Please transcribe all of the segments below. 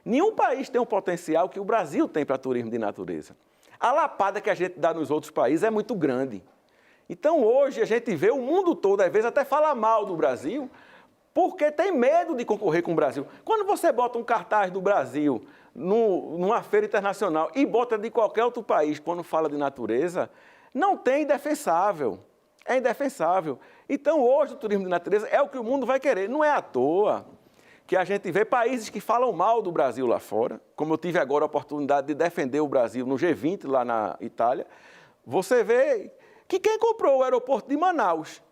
Nenhum país tem o potencial que o Brasil tem para turismo de natureza. A lapada que a gente dá nos outros países é muito grande. Então, hoje, a gente vê o mundo todo, às vezes, até falar mal do Brasil, porque tem medo de concorrer com o Brasil. Quando você bota um cartaz do Brasil numa feira internacional e bota de qualquer outro país, quando fala de natureza, não tem indefensável. É indefensável. Então, hoje, o turismo de natureza é o que o mundo vai querer. Não é à toa que a gente vê países que falam mal do Brasil lá fora, como eu tive agora a oportunidade de defender o Brasil no G20 lá na Itália. Você vê que quem comprou o aeroporto de Manaus,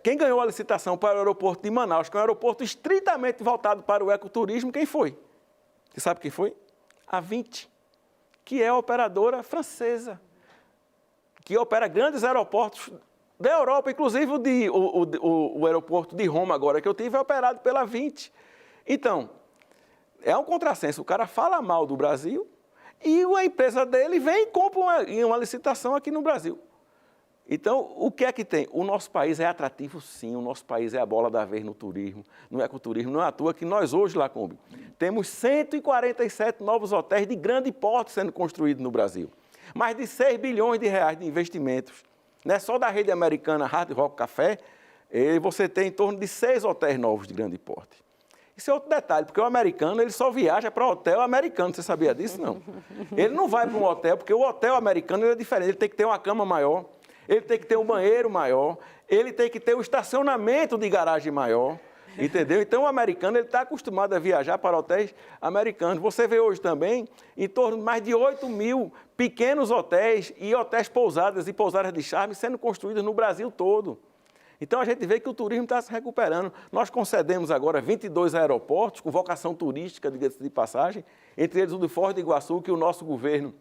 quem ganhou a licitação para o aeroporto de Manaus, que é um aeroporto estritamente voltado para o ecoturismo, quem foi? Você sabe quem foi? A Vinci, que é a operadora francesa, que opera grandes aeroportos da Europa, inclusive o aeroporto de Roma agora que eu tive é operado pela Vinci. Então, é um contrassenso, o cara fala mal do Brasil e a empresa dele vem e compra uma licitação aqui no Brasil. Então, o que é que tem? O nosso país é atrativo, sim, o nosso país é a bola da vez no turismo, no ecoturismo, não é à toa que nós hoje, Lacombe, temos 147 novos hotéis de grande porte sendo construídos no Brasil. Mais de 6 bilhões de reais de investimentos. Não é só da rede americana Hard Rock Café, você tem em torno de 6 hotéis novos de grande porte. Isso é outro detalhe, porque o americano ele só viaja para hotel americano, você sabia disso? Não. Ele não vai para um hotel, porque o hotel americano ele é diferente, ele tem que ter uma cama maior, ele tem que ter um banheiro maior, ele tem que ter um estacionamento de garagem maior, entendeu? Então, o americano está acostumado a viajar para hotéis americanos. Você vê hoje também em torno de mais de 8 mil pequenos hotéis e hotéis pousadas e pousadas de charme sendo construídos no Brasil todo. Então, a gente vê que o turismo está se recuperando. Nós concedemos agora 22 aeroportos com vocação turística, diga-se de passagem, entre eles o de Foz do Iguaçu, que o nosso governo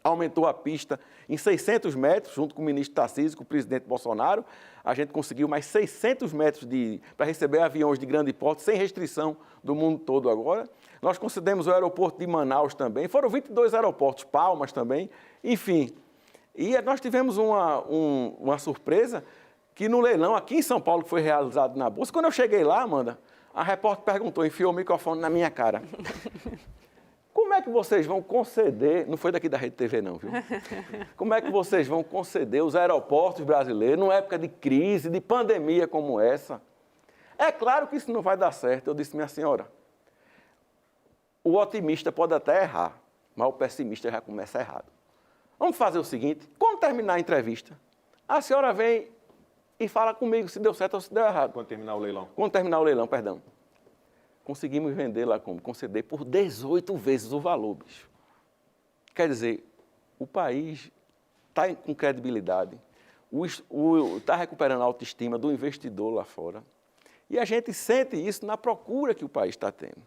aumentou a pista em 600 metros, junto com o ministro Tarcísio e com o presidente Bolsonaro. A gente conseguiu mais 600 metros para receber aviões de grande porte, sem restrição do mundo todo agora. Nós concedemos o aeroporto de Manaus também. Foram 22 aeroportos, Palmas também, enfim. E nós tivemos uma surpresa que no leilão aqui em São Paulo, que foi realizado na Bolsa, quando eu cheguei lá, Amanda, a repórter perguntou, enfiou o microfone na minha cara. Como é que vocês vão conceder, não foi daqui da Rede TV não, viu? Como é que vocês vão conceder os aeroportos brasileiros numa época de crise, de pandemia como essa? É claro que isso não vai dar certo, eu disse, minha senhora, o otimista pode até errar, mas o pessimista já começa errado. Vamos fazer o seguinte, quando terminar a entrevista, a senhora vem e fala comigo se deu certo ou se deu errado. Quando terminar o leilão. Quando terminar o leilão, perdão. Conseguimos vender lá, conceder por 18 vezes o valor, bicho. Quer dizer, o país está com credibilidade, está recuperando a autoestima do investidor lá fora. E a gente sente isso na procura que o país está tendo.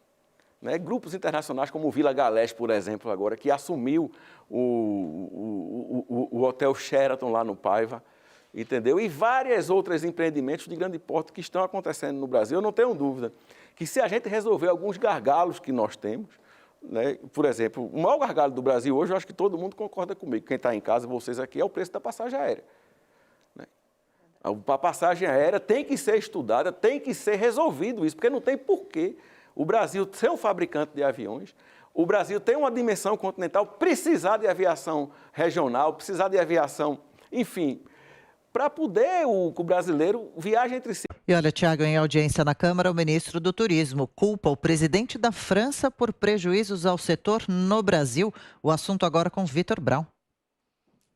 Né? Grupos internacionais como o Vila Galés, por exemplo, agora, que assumiu o Hotel Sheraton lá no Paiva, entendeu? E vários outros empreendimentos de grande porte que estão acontecendo no Brasil. Eu não tenho dúvida que se a gente resolver alguns gargalos que nós temos, né, por exemplo, o maior gargalo do Brasil hoje, eu acho que todo mundo concorda comigo, quem está em casa, vocês aqui, é o preço da passagem aérea. Né? A passagem aérea tem que ser estudada, tem que ser resolvido isso, porque não tem porquê o Brasil ser um fabricante de aviões, o Brasil tem uma dimensão continental, precisar de aviação regional, precisar de aviação, enfim, para poder o brasileiro viajar entre si. E olha, Tiago, em audiência na Câmara, o ministro do Turismo culpa o presidente da França por prejuízos ao setor no Brasil. O assunto agora com Vitor Brown.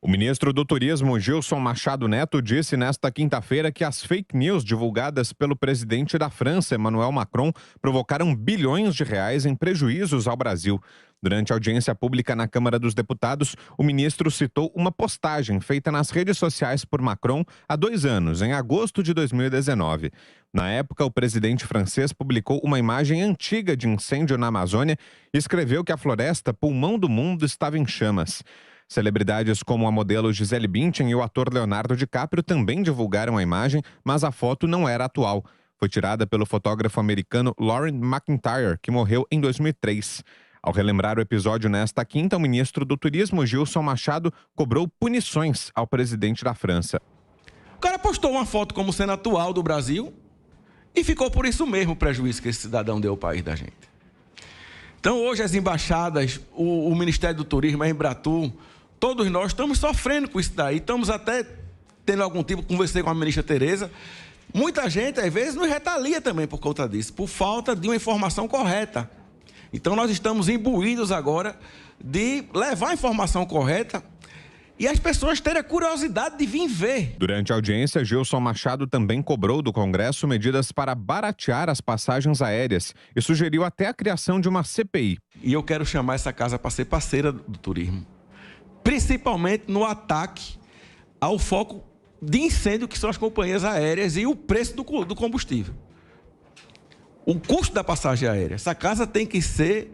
O ministro do Turismo, Gilson Machado Neto, disse nesta quinta-feira que as fake news divulgadas pelo presidente da França, Emmanuel Macron, provocaram bilhões de reais em prejuízos ao Brasil. Durante a audiência pública na Câmara dos Deputados, o ministro citou uma postagem feita nas redes sociais por Macron há 2 anos, em agosto de 2019. Na época, o presidente francês publicou uma imagem antiga de incêndio na Amazônia e escreveu que a floresta, pulmão do mundo, estava em chamas. Celebridades como a modelo Gisele Bündchen e o ator Leonardo DiCaprio também divulgaram a imagem, mas a foto não era atual. Foi tirada pelo fotógrafo americano Lauren McIntyre, que morreu em 2003. Ao relembrar o episódio nesta quinta, o ministro do Turismo, Gilson Machado, cobrou punições ao presidente da França. O cara postou uma foto como sendo atual do Brasil E ficou por isso mesmo o prejuízo que esse cidadão deu ao país da gente. Então, hoje, as embaixadas, o Ministério do Turismo, a Embratur, todos nós estamos sofrendo com isso daí. Estamos até tendo algum tipo, conversei com a ministra Tereza, muita gente, às vezes, nos retalia também por conta disso, por falta de uma informação correta. Então, nós estamos imbuídos agora de levar a informação correta e as pessoas terem a curiosidade de vir ver. Durante a audiência, Gilson Machado também cobrou do Congresso medidas para baratear as passagens aéreas e sugeriu até a criação de uma CPI. E eu quero chamar essa casa para ser parceira do turismo, principalmente no ataque ao foco de incêndio que são as companhias aéreas e o preço do combustível. O custo da passagem aérea. Essa casa tem que ser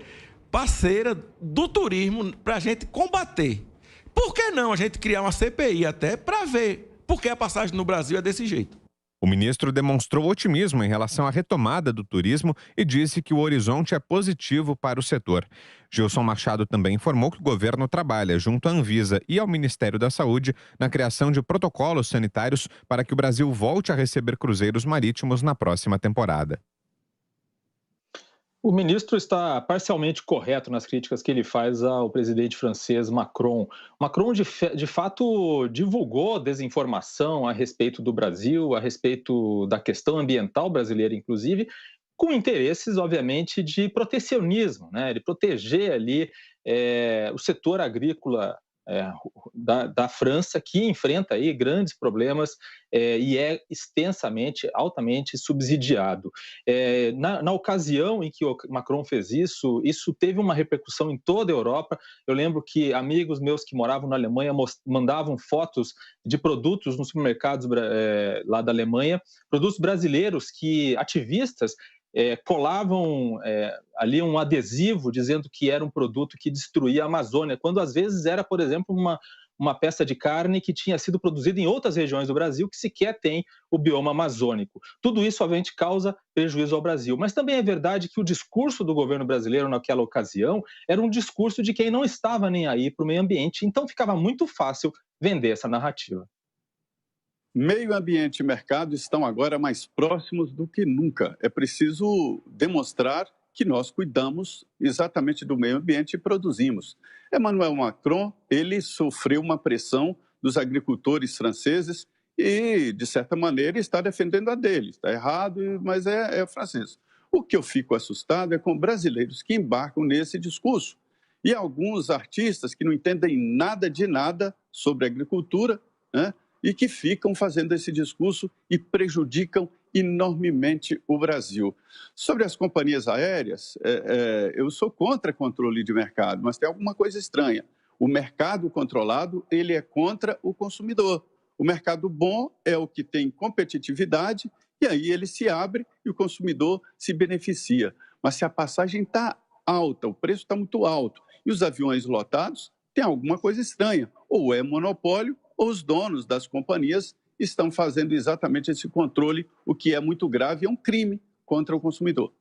parceira do turismo para a gente combater. Por que não a gente criar uma CPI até para ver por que a passagem no Brasil é desse jeito? O ministro demonstrou otimismo em relação à retomada do turismo e disse que o horizonte é positivo para o setor. Gilson Machado também informou que o governo trabalha junto à Anvisa e ao Ministério da Saúde na criação de protocolos sanitários para que o Brasil volte a receber cruzeiros marítimos na próxima temporada. O ministro está parcialmente correto nas críticas que ele faz ao presidente francês Macron. Macron, de fato, divulgou desinformação a respeito do Brasil, a respeito da questão ambiental brasileira, inclusive, com interesses, obviamente, de protecionismo, né? De proteger ali o setor agrícola da França, que enfrenta aí grandes problemas e é extensamente, altamente subsidiado. Na ocasião em que o Macron fez isso teve uma repercussão em toda a Europa. Eu lembro que amigos meus que moravam na Alemanha mandavam fotos de produtos nos supermercados lá da Alemanha, produtos brasileiros que ativistas colavam ali um adesivo dizendo que era um produto que destruía a Amazônia, quando às vezes era, por exemplo, uma peça de carne que tinha sido produzida em outras regiões do Brasil que sequer tem o bioma amazônico. Tudo isso, obviamente, causa prejuízo ao Brasil. Mas também é verdade que o discurso do governo brasileiro naquela ocasião era um discurso de quem não estava nem aí para o meio ambiente, então ficava muito fácil vender essa narrativa. Meio ambiente e mercado estão agora mais próximos do que nunca. É preciso demonstrar que nós cuidamos exatamente do meio ambiente e produzimos. Emmanuel Macron, ele sofreu uma pressão dos agricultores franceses e, de certa maneira, está defendendo a dele. Está errado, mas é francês. O que eu fico assustado é com brasileiros que embarcam nesse discurso. E alguns artistas que não entendem nada de nada sobre agricultura, né? E que ficam fazendo esse discurso e prejudicam enormemente o Brasil. Sobre as companhias aéreas, eu sou contra controle de mercado, mas tem alguma coisa estranha. O mercado controlado, ele é contra o consumidor. O mercado bom é o que tem competitividade e aí ele se abre e o consumidor se beneficia. Mas se a passagem está alta, o preço está muito alto e os aviões lotados, tem alguma coisa estranha. Ou é monopólio, ou os donos das companhias estão fazendo exatamente esse controle, o que é muito grave, é um crime contra o consumidor.